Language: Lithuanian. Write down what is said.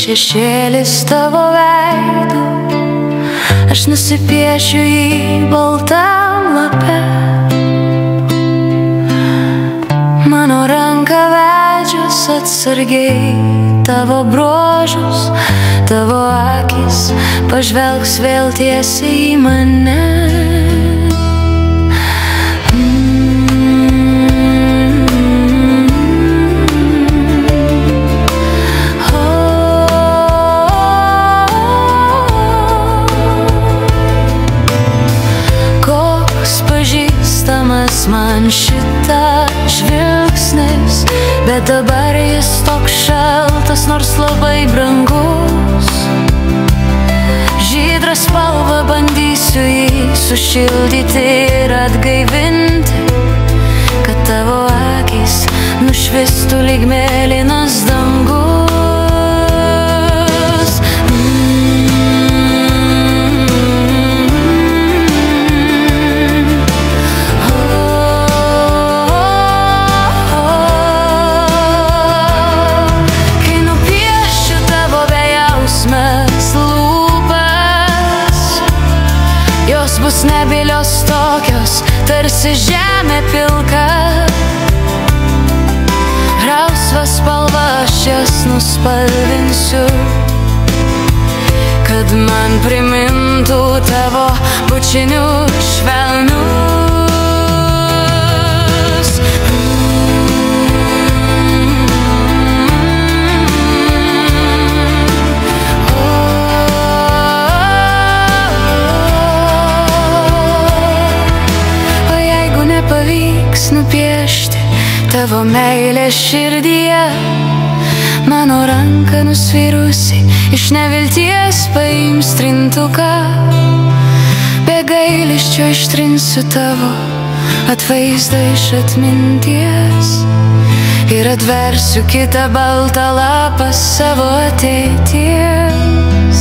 Šešėlis tavo veido, aš nusipiešiu jį baltam lape. Mano ranka vedžios atsargiai tavo bruožus, tavo akis pažvelgs vėl tiesiai į mane. Man šita žvilgsnis, bet dabar jis toks šaltas, nors labai brangus. Žydrą spalvą bandysiu jį sušildyti ir atgaivinti, kad tavo akys nušvistų lyg mėlynas dangus. Bus nebylios tokios, tarsi žemė pilka. Rausvas spalva aš jas nuspalvinsiu, kad man primintų tavo bučinių švelnius. Nupiešti tavo meilę širdyje, mano ranka nusvirusi iš nevilties paims trintuką. Be gailesčio ištrinsiu tavo atvaizdą iš atminties ir atversiu kitą baltą lapą savo ateities.